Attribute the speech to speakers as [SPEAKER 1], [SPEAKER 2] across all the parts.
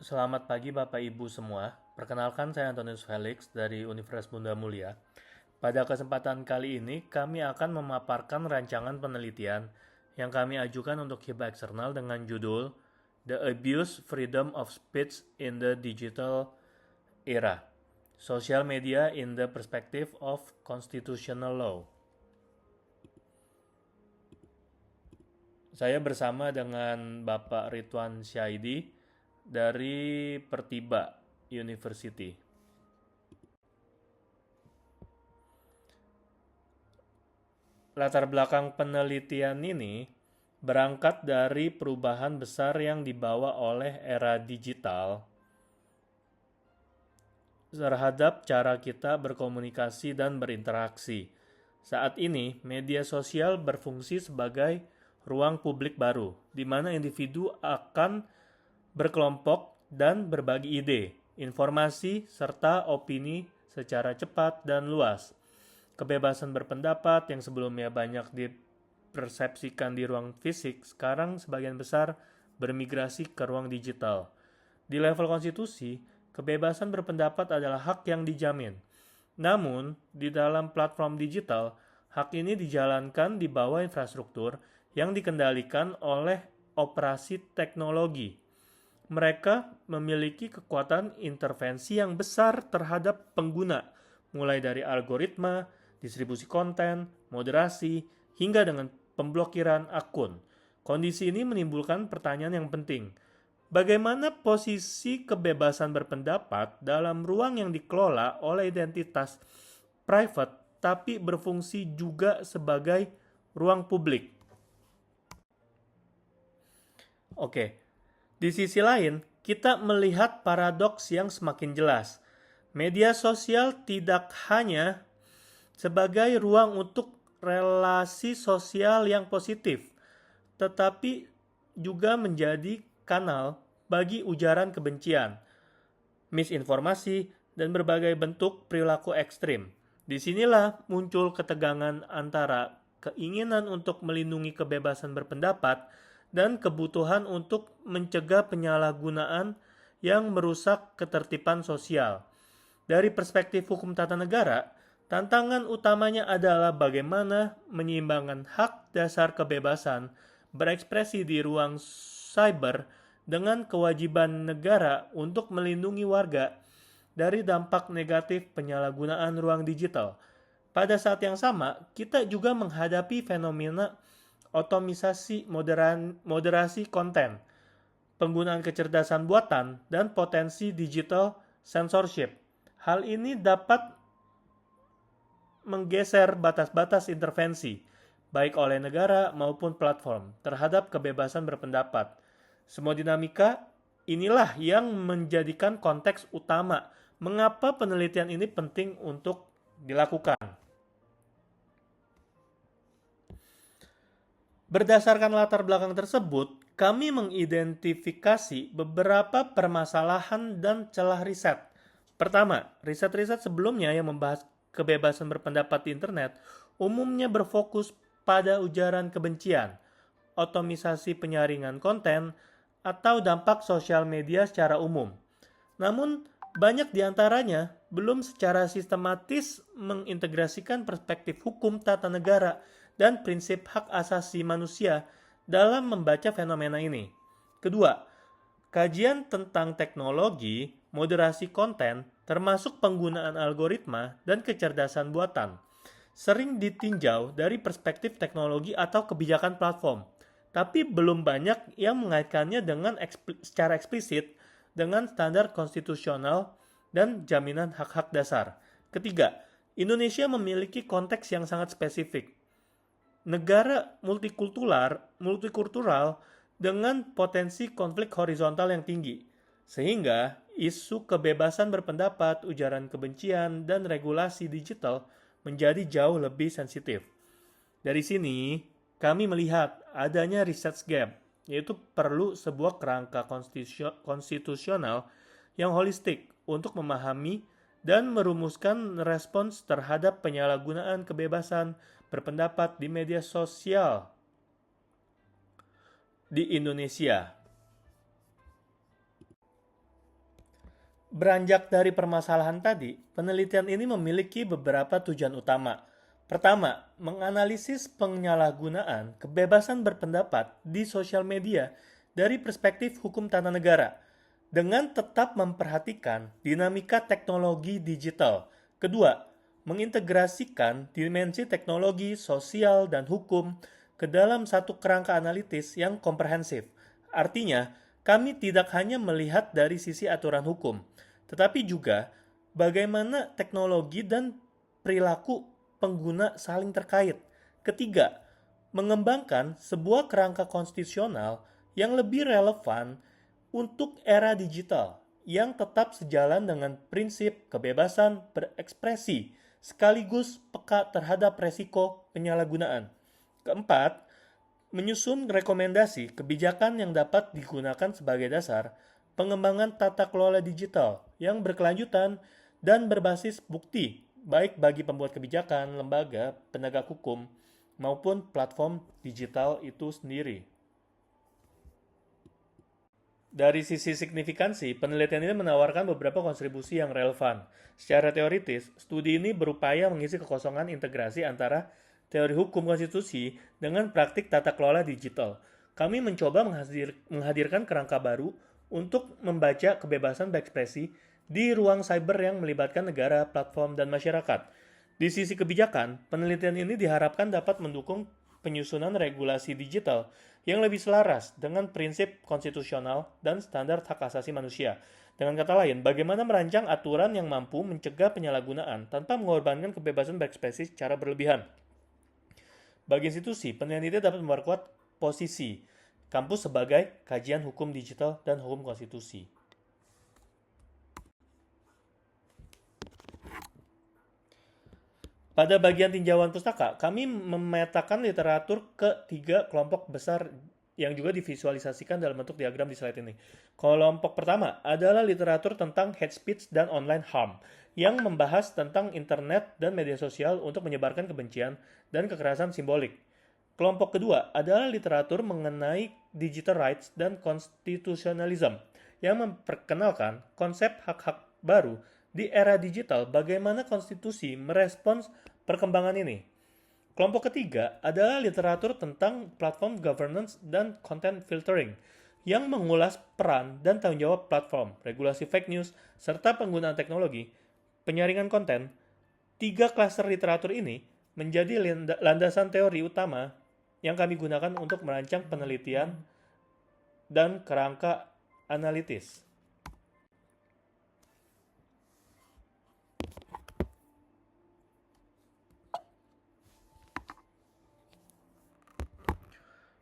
[SPEAKER 1] Selamat pagi Bapak Ibu semua. Perkenalkan saya Antonius Felix dari Universitas Bunda Mulia. Pada kesempatan kali ini kami akan memaparkan rancangan penelitian yang kami ajukan untuk hibah eksternal dengan judul The Abuse Freedom of Speech in the Digital Era. Social Media in the Perspective of Constitutional Law. Saya bersama dengan Bapak Ridwan Syaidi dari Pertiba University. Latar belakang penelitian ini berangkat dari perubahan besar yang dibawa oleh era digital terhadap cara kita berkomunikasi dan berinteraksi. Saat ini, media sosial berfungsi sebagai ruang publik baru, di mana individu akan berkelompok dan berbagi ide, informasi, serta opini secara cepat dan luas. Kebebasan berpendapat yang sebelumnya banyak dipersepsikan di ruang fisik, sekarang sebagian besar bermigrasi ke ruang digital. Di level konstitusi, kebebasan berpendapat adalah hak yang dijamin. Namun, di dalam platform digital, hak ini dijalankan di bawah infrastruktur yang dikendalikan oleh operasi teknologi. Mereka memiliki kekuatan intervensi yang besar terhadap pengguna, mulai dari algoritma, distribusi konten, moderasi, hingga dengan pemblokiran akun. Kondisi ini menimbulkan pertanyaan yang penting. Bagaimana posisi kebebasan berpendapat dalam ruang yang dikelola oleh identitas private tapi berfungsi juga sebagai ruang publik? Oke, di sisi lain, kita melihat paradoks yang semakin jelas. Media sosial tidak hanya sebagai ruang untuk relasi sosial yang positif, tetapi juga menjadi kanal bagi ujaran kebencian, misinformasi, dan berbagai bentuk perilaku ekstrim. Disinilah muncul ketegangan antara keinginan untuk melindungi kebebasan berpendapat dan kebutuhan untuk mencegah penyalahgunaan yang merusak ketertiban sosial. Dari perspektif hukum tata negara, tantangan utamanya adalah bagaimana menyeimbangkan hak dasar kebebasan berekspresi di ruang cyber dengan kewajiban negara untuk melindungi warga dari dampak negatif penyalahgunaan ruang digital. Pada saat yang sama, kita juga menghadapi fenomena otomisasi moderasi konten, penggunaan kecerdasan buatan, dan potensi digital censorship. Hal ini dapat menggeser batas-batas intervensi, baik oleh negara maupun platform, terhadap kebebasan berpendapat. Semua dinamika inilah yang menjadikan konteks utama mengapa penelitian ini penting untuk dilakukan. Berdasarkan latar belakang tersebut, kami mengidentifikasi beberapa permasalahan dan celah riset. Pertama, riset-riset sebelumnya yang membahas kebebasan berpendapat di internet umumnya berfokus pada ujaran kebencian, otomisasi penyaringan konten, atau dampak sosial media secara umum. Namun, banyak di antaranya belum secara sistematis mengintegrasikan perspektif hukum tata negara dan prinsip hak asasi manusia dalam membaca fenomena ini. Kedua, kajian tentang teknologi, moderasi konten, termasuk penggunaan algoritma dan kecerdasan buatan, sering ditinjau dari perspektif teknologi atau kebijakan platform, tapi belum banyak yang mengaitkannya dengan secara eksplisit dengan standar konstitusional dan jaminan hak-hak dasar. Ketiga, Indonesia memiliki konteks yang sangat spesifik. Negara multikultural dengan potensi konflik horizontal yang tinggi, sehingga isu kebebasan berpendapat, ujaran kebencian, dan regulasi digital menjadi jauh lebih sensitif. Dari sini, kami melihat adanya research gap, yaitu perlu sebuah kerangka konstitusional yang holistik untuk memahami dan merumuskan respons terhadap penyalahgunaan kebebasan berpendapat di media sosial di Indonesia. Beranjak dari permasalahan tadi, penelitian ini memiliki beberapa tujuan utama. Pertama, menganalisis penyalahgunaan kebebasan berpendapat di sosial media dari perspektif hukum tata negara, dengan tetap memperhatikan dinamika teknologi digital. Kedua, mengintegrasikan dimensi teknologi, sosial, dan hukum ke dalam satu kerangka analitis yang komprehensif. Artinya, kami tidak hanya melihat dari sisi aturan hukum, tetapi juga bagaimana teknologi dan perilaku pengguna saling terkait. Ketiga, mengembangkan sebuah kerangka konstitusional yang lebih relevan untuk era digital yang tetap sejalan dengan prinsip kebebasan berekspresi sekaligus peka terhadap resiko penyalahgunaan. Keempat, menyusun rekomendasi kebijakan yang dapat digunakan sebagai dasar pengembangan tata kelola digital yang berkelanjutan dan berbasis bukti, baik bagi pembuat kebijakan, lembaga, penegak hukum, maupun platform digital itu sendiri. Dari sisi signifikansi, penelitian ini menawarkan beberapa kontribusi yang relevan. Secara teoritis, studi ini berupaya mengisi kekosongan integrasi antara teori hukum konstitusi dengan praktik tata kelola digital. Kami mencoba menghadirkan kerangka baru untuk membaca kebebasan berekspresi di ruang cyber yang melibatkan negara, platform, dan masyarakat. Di sisi kebijakan, penelitian ini diharapkan dapat mendukung penyusunan regulasi digital yang lebih selaras dengan prinsip konstitusional dan standar hak asasi manusia. Dengan kata lain, bagaimana merancang aturan yang mampu mencegah penyalahgunaan tanpa mengorbankan kebebasan berekspresi secara berlebihan. Bagi institusi, penelitian dapat memperkuat posisi kampus sebagai kajian hukum digital dan hukum konstitusi. Pada bagian tinjauan pustaka, kami memetakan literatur ke 3 kelompok besar yang juga divisualisasikan dalam bentuk diagram di slide ini. Kelompok pertama adalah literatur tentang hate speech dan online harm, yang membahas tentang internet dan media sosial untuk menyebarkan kebencian dan kekerasan simbolik. Kelompok kedua adalah literatur mengenai digital rights dan constitutionalism, yang memperkenalkan konsep hak-hak baru di era digital, bagaimana konstitusi merespons perkembangan ini. Kelompok ketiga adalah literatur tentang platform governance dan content filtering, yang mengulas peran dan tanggung jawab platform, regulasi fake news, serta penggunaan teknologi, penyaringan konten. 3 klaster literatur ini menjadi landasan teori utama yang kami gunakan untuk merancang penelitian dan kerangka analitis.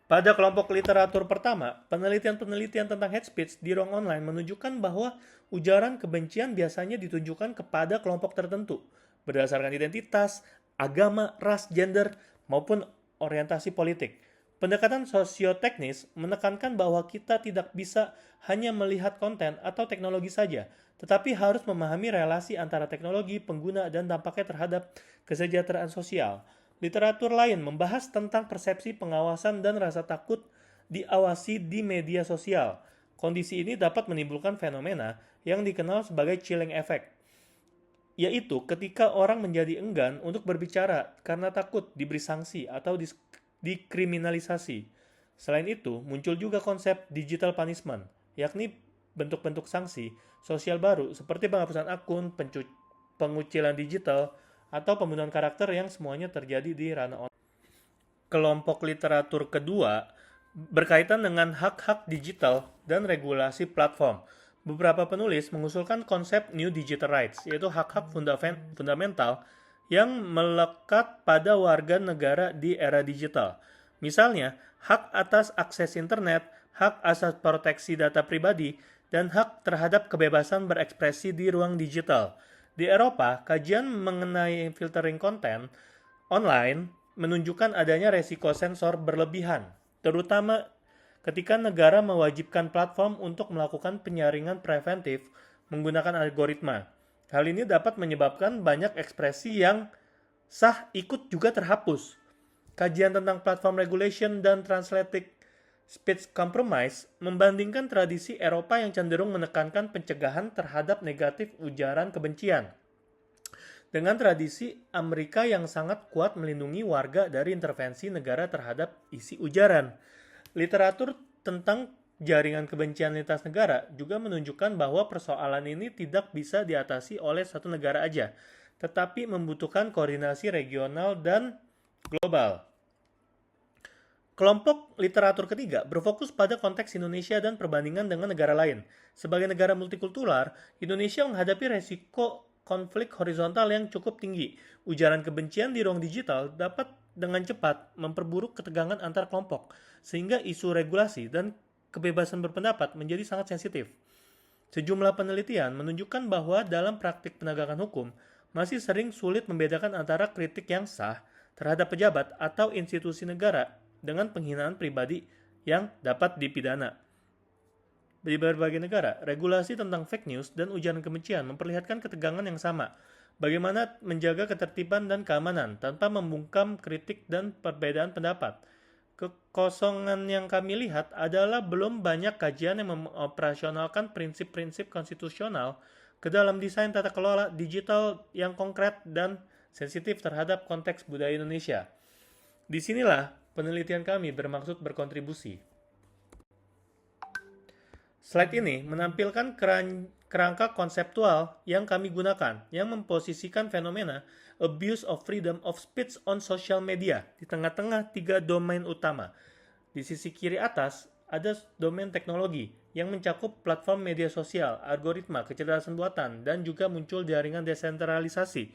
[SPEAKER 1] Pada kelompok literatur pertama, penelitian-penelitian tentang hate speech di ruang online menunjukkan bahwa ujaran kebencian biasanya ditunjukkan kepada kelompok tertentu berdasarkan identitas, agama, ras, gender, maupun orientasi politik. Pendekatan sosioteknis menekankan bahwa kita tidak bisa hanya melihat konten atau teknologi saja, tetapi harus memahami relasi antara teknologi, pengguna, dan dampaknya terhadap kesejahteraan sosial. Literatur lain membahas tentang persepsi pengawasan dan rasa takut diawasi di media sosial. Kondisi ini dapat menimbulkan fenomena yang dikenal sebagai chilling effect, yaitu ketika orang menjadi enggan untuk berbicara karena takut diberi sanksi atau dikriminalisasi. Selain itu, muncul juga konsep digital punishment, yakni bentuk-bentuk sanksi sosial baru seperti penghapusan akun, pengucilan digital, atau pembunuhan karakter yang semuanya terjadi di ranah online. Kelompok literatur kedua berkaitan dengan hak-hak digital dan regulasi platform. Beberapa penulis mengusulkan konsep New Digital Rights, yaitu hak-hak fundamental yang melekat pada warga negara di era digital. Misalnya, hak atas akses internet, hak asas proteksi data pribadi, dan hak terhadap kebebasan berekspresi di ruang digital. Di Eropa, kajian mengenai filtering konten online menunjukkan adanya resiko sensor berlebihan, terutama ketika negara mewajibkan platform untuk melakukan penyaringan preventif menggunakan algoritma. Hal ini dapat menyebabkan banyak ekspresi yang sah ikut juga terhapus. Kajian tentang platform regulation dan translating Speech compromise membandingkan tradisi Eropa yang cenderung menekankan pencegahan terhadap negatif ujaran kebencian dengan tradisi Amerika yang sangat kuat melindungi warga dari intervensi negara terhadap isi ujaran. Literatur tentang jaringan kebencian lintas negara juga menunjukkan bahwa persoalan ini tidak bisa diatasi oleh satu negara aja, tetapi membutuhkan koordinasi regional dan global. Kelompok literatur ketiga berfokus pada konteks Indonesia dan perbandingan dengan negara lain. Sebagai negara multikultural, Indonesia menghadapi resiko konflik horizontal yang cukup tinggi. Ujaran kebencian di ruang digital dapat dengan cepat memperburuk ketegangan antar kelompok, sehingga isu regulasi dan kebebasan berpendapat menjadi sangat sensitif. Sejumlah penelitian menunjukkan bahwa dalam praktik penegakan hukum, masih sering sulit membedakan antara kritik yang sah terhadap pejabat atau institusi negara dengan penghinaan pribadi yang dapat dipidana. Di berbagai negara, regulasi tentang fake news dan ujaran kebencian memperlihatkan ketegangan yang sama. Bagaimana menjaga ketertiban dan keamanan tanpa membungkam kritik dan perbedaan pendapat. Kekosongan yang kami lihat adalah belum banyak kajian yang mengoperasionalkan prinsip-prinsip konstitusional ke dalam desain tata kelola digital yang konkret dan sensitif terhadap konteks budaya Indonesia. Disinilah penelitian kami bermaksud berkontribusi. Slide ini menampilkan kerangka konseptual yang kami gunakan, yang memposisikan fenomena abuse of freedom of speech on social media di tengah-tengah 3 domain utama. Di sisi kiri atas, ada domain teknologi yang mencakup platform media sosial, algoritma, kecerdasan buatan, dan juga muncul jaringan desentralisasi.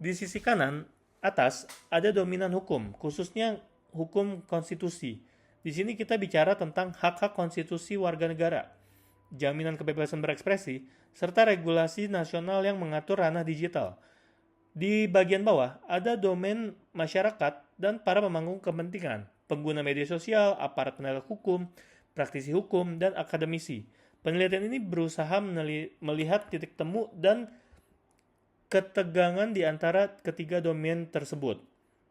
[SPEAKER 1] Di sisi kanan atas, ada dominan hukum, khususnya hukum konstitusi. Di sini kita bicara tentang hak-hak konstitusi warga negara, jaminan kebebasan berekspresi, serta regulasi nasional yang mengatur ranah digital. Di bagian bawah ada domain masyarakat dan para pemangku kepentingan, pengguna media sosial, aparat penegak hukum, praktisi hukum, dan akademisi. Penelitian ini berusaha melihat titik temu dan ketegangan di antara ketiga domain tersebut,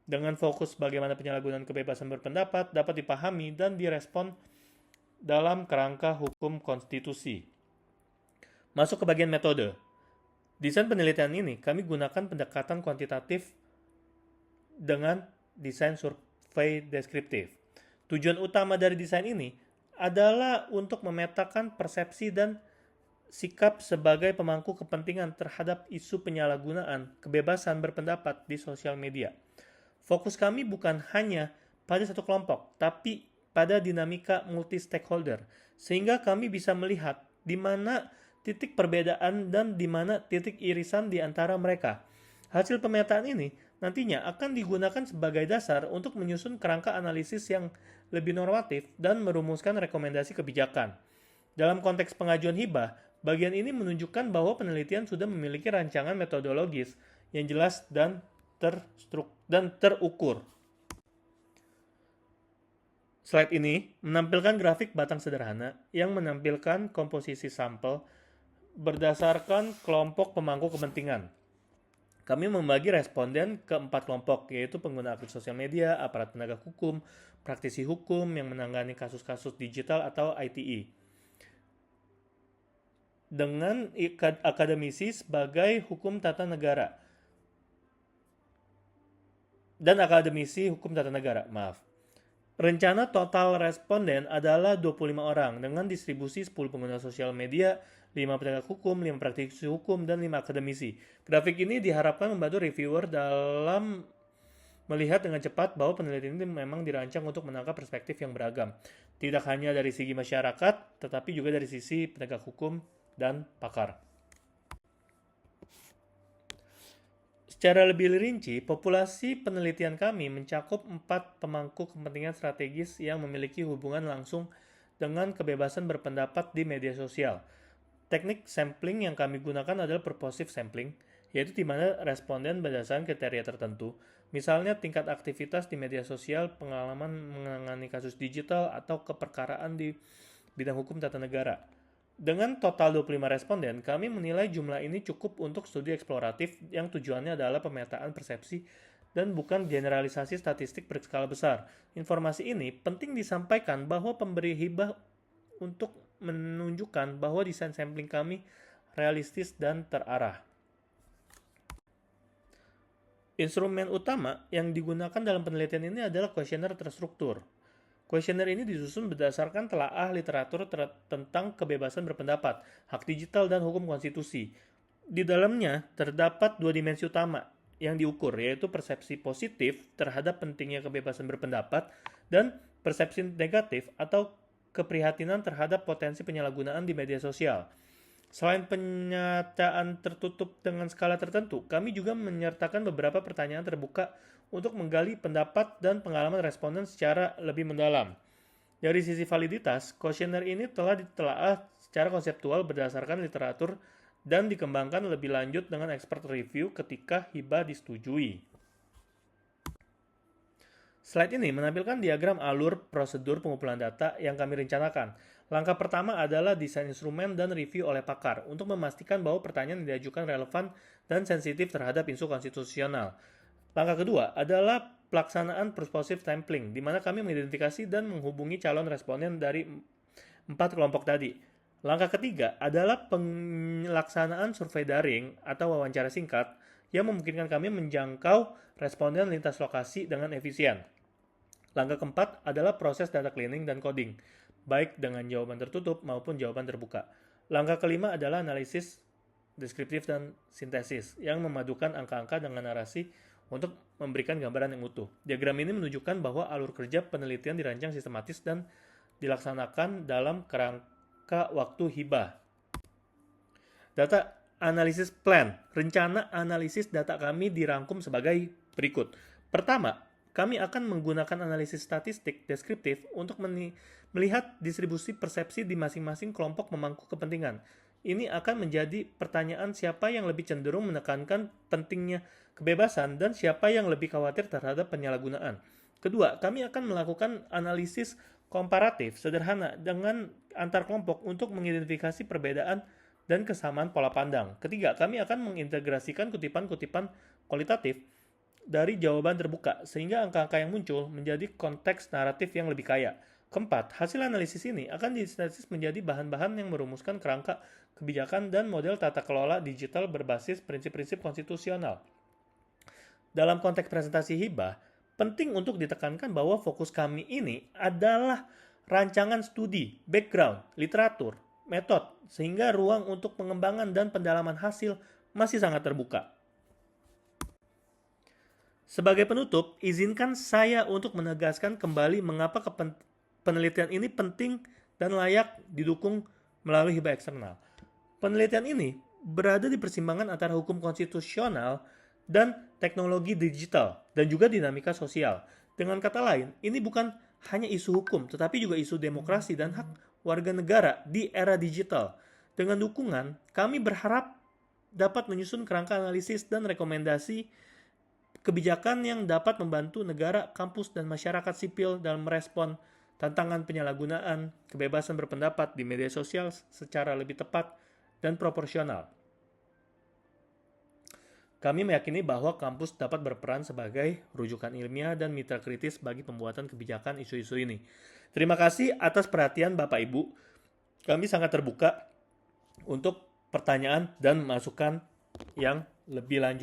[SPEAKER 1] dengan fokus bagaimana penyalahgunaan kebebasan berpendapat dapat dipahami dan direspon dalam kerangka hukum konstitusi. Masuk ke bagian metode. Desain penelitian ini kami gunakan pendekatan kuantitatif dengan desain survei deskriptif. Tujuan utama dari desain ini adalah untuk memetakan persepsi dan sikap sebagai pemangku kepentingan terhadap isu penyalahgunaan kebebasan berpendapat di sosial media. Fokus kami bukan hanya pada satu kelompok, tapi pada dinamika multi-stakeholder, sehingga kami bisa melihat di mana titik perbedaan dan di mana titik irisan di antara mereka. Hasil pemetaan ini nantinya akan digunakan sebagai dasar untuk menyusun kerangka analisis yang lebih normatif dan merumuskan rekomendasi kebijakan. Dalam konteks pengajuan hibah, bagian ini menunjukkan bahwa penelitian sudah memiliki rancangan metodologis yang jelas dan terukur. Slide ini menampilkan grafik batang sederhana yang menampilkan komposisi sampel berdasarkan kelompok pemangku kepentingan. Kami membagi responden ke 4 kelompok, yaitu pengguna aktif sosial media, aparat penegak hukum, praktisi hukum yang menangani kasus-kasus digital atau ITE, dengan akademisi sebagai hukum tata negara dan akademisi hukum tata negara. Rencana total responden adalah 25 orang dengan distribusi 10 pengguna sosial media, 5 penegak hukum, 5 praktisi hukum, dan 5 akademisi. Grafik ini diharapkan membantu reviewer dalam melihat dengan cepat bahwa penelitian ini memang dirancang untuk menangkap perspektif yang beragam. Tidak hanya dari segi masyarakat, tetapi juga dari sisi penegak hukum dan pakar. Secara lebih rinci, populasi penelitian kami mencakup 4 pemangku kepentingan strategis yang memiliki hubungan langsung dengan kebebasan berpendapat di media sosial. Teknik sampling yang kami gunakan adalah purposive sampling, yaitu di mana responden berdasarkan kriteria tertentu, misalnya tingkat aktivitas di media sosial, pengalaman menangani kasus digital, atau keperkaraan di bidang hukum tata negara. Dengan total 25 responden, kami menilai jumlah ini cukup untuk studi eksploratif yang tujuannya adalah pemetaan persepsi dan bukan generalisasi statistik berskala besar. Informasi ini penting disampaikan bahwa pemberi hibah untuk menunjukkan bahwa desain sampling kami realistis dan terarah. Instrumen utama yang digunakan dalam penelitian ini adalah kuesioner terstruktur. Kuesioner ini disusun berdasarkan telaah literatur tentang kebebasan berpendapat, hak digital, dan hukum konstitusi. Di dalamnya terdapat dua dimensi utama yang diukur, yaitu persepsi positif terhadap pentingnya kebebasan berpendapat dan persepsi negatif atau keprihatinan terhadap potensi penyalahgunaan di media sosial. Selain penyataan tertutup dengan skala tertentu, kami juga menyertakan beberapa pertanyaan terbuka untuk menggali pendapat dan pengalaman responden secara lebih mendalam. Dari sisi validitas, kuesioner ini telah ditelaah secara konseptual berdasarkan literatur dan dikembangkan lebih lanjut dengan expert review ketika hibah disetujui. Slide ini menampilkan diagram alur prosedur pengumpulan data yang kami rencanakan. Langkah pertama adalah desain instrumen dan review oleh pakar untuk memastikan bahwa pertanyaan yang diajukan relevan dan sensitif terhadap isu konstitusional. Langkah kedua adalah pelaksanaan persuasive sampling, di mana kami mengidentifikasi dan menghubungi calon responden dari 4 kelompok tadi. Langkah ketiga adalah pelaksanaan survei daring atau wawancara singkat yang memungkinkan kami menjangkau responden lintas lokasi dengan efisien. Langkah keempat adalah proses data cleaning dan coding, baik dengan jawaban tertutup maupun jawaban terbuka. Langkah kelima adalah analisis deskriptif dan sintesis, yang memadukan angka-angka dengan narasi untuk memberikan gambaran yang utuh. Diagram ini menunjukkan bahwa alur kerja penelitian dirancang sistematis dan dilaksanakan dalam kerangka waktu hibah. Data analisis plan. Rencana analisis data kami dirangkum sebagai berikut. Pertama, kami akan menggunakan analisis statistik deskriptif untuk melihat distribusi persepsi di masing-masing kelompok pemangku kepentingan. Ini akan menjadi pertanyaan siapa yang lebih cenderung menekankan pentingnya kebebasan dan siapa yang lebih khawatir terhadap penyalahgunaan. Kedua, kami akan melakukan analisis komparatif sederhana dengan antar kelompok untuk mengidentifikasi perbedaan dan kesamaan pola pandang. Ketiga, kami akan mengintegrasikan kutipan-kutipan kualitatif dari jawaban terbuka, sehingga angka-angka yang muncul menjadi konteks naratif yang lebih kaya. Keempat, hasil analisis ini akan disintesis menjadi bahan-bahan yang merumuskan kerangka kebijakan dan model tata kelola digital berbasis prinsip-prinsip konstitusional. Dalam konteks presentasi hibah, penting untuk ditekankan bahwa fokus kami ini adalah rancangan studi, background, literatur, metode, sehingga ruang untuk pengembangan dan pendalaman hasil masih sangat terbuka. Sebagai penutup, izinkan saya untuk menegaskan kembali mengapa penelitian ini penting dan layak didukung melalui hibah eksternal. Penelitian ini berada di persimpangan antara hukum konstitusional dan teknologi digital, dan juga dinamika sosial. Dengan kata lain, ini bukan hanya isu hukum, tetapi juga isu demokrasi dan hak warga negara di era digital. Dengan dukungan, kami berharap dapat menyusun kerangka analisis dan rekomendasi kebijakan yang dapat membantu negara, kampus, dan masyarakat sipil dalam merespon tantangan penyalahgunaan kebebasan berpendapat di media sosial secara lebih tepat dan proporsional. Kami meyakini bahwa kampus dapat berperan sebagai rujukan ilmiah dan mitra kritis bagi pembuatan kebijakan isu-isu ini. Terima kasih atas perhatian Bapak Ibu. Kami sangat terbuka untuk pertanyaan dan masukan yang lebih lanjut.